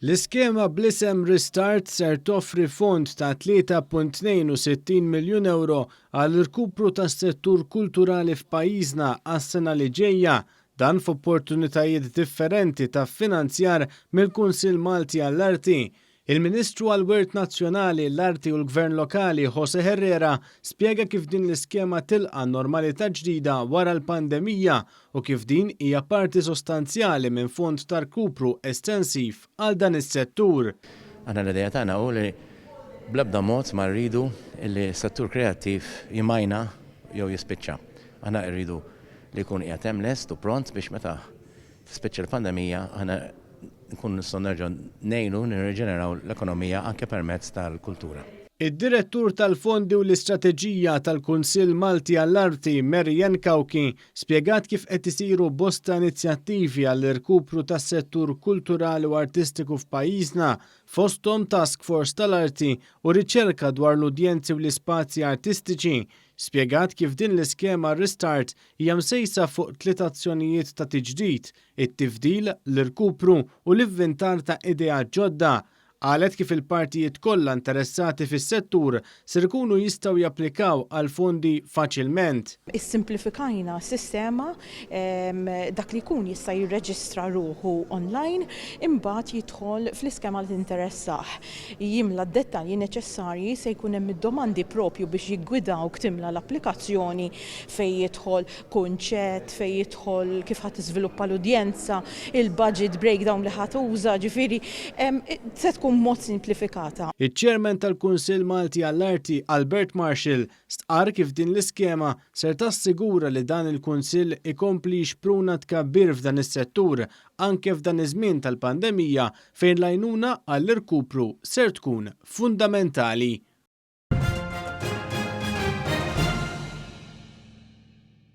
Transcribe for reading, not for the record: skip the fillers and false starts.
L-iskema bl-isem Restart ser toffri fond ta' 3.62 miljun euro għal irkupru tas-settur kulturali f'pajjiżna għas-sena li ġejja, dan f'opportunitajiet differenti ta' finanzjar mill-Kunsill Malti għall-Arti. Il-Ministru għall-Wirt Nazzjonali, l-Arti u l-Gvern Lokali José Herrera spjega kif din l-iskema tilqa' normalità ġdida wara l-pandemija u kif din hija parti sostanzjali minn fond ta' rkupru estensiv għal dan is-settur. Aħna l-idea tagħna hu li bl-ebda mod ma rridu li s-settur kreattiv jimajna jew jispiċċa. Aħna rridu li jkun qiegħed hemm lest u pront biex meta tispiċċa l-pandemija aħna nkun nistgħu nerġgħu ngħinu nirriġeneraw l-ekonomija anke permezz tal-kultura. Id-direttur tal-fondi u l-istrateġija tal-Kunsill Malti għall-Arti Marjan Kawki spjegat kif qed isiru bosta inizjattivi għall-irkupru tas-settur kulturali u artistiku f'pajjiżna fosthom Task Force tal-Arti u riċerka dwar l-udjenzi u l-ispazji artistiċi. Spjegat kif din l-iskema Restart hija msejsa fuq 3 azzjonijiet ta' tiġdid: it-tifdil, l-irkupru u l-ivvintar ta' ideat ġodda. Qalet kif il-partijiet kollha interessati fis-settur ser ikunu jistgħu japplikaw għal fondi faċilment. Issimplifikajna s-sistema dak li jkun jista' jirreġistra ruħu online imbagħad jidħol fl-iskema li tinteressah. Jimla d-dettalji neċessarji se jkun hemm id-domandi propju biex jiggwidawk timla l-applikazzjoni fejn jidħol kunċett, fejn jidħol kif ħadd tiżviluppa l-udjenza, il-budget breakdown li ħadd uża, ġifieri se tkun mod simplifikata. Iċ-Chairman tal-Kunsill Malti għall-Arti Albert Marshall stqar kif din l-iskema ser tassigura li dan il-Kunsill ikompli jixpruna tkabbir f'dan is-settur anke f'dan iż-żmien tal-pandemija fejn l-għajnuna għall-irkupru ser tkun fundamentali.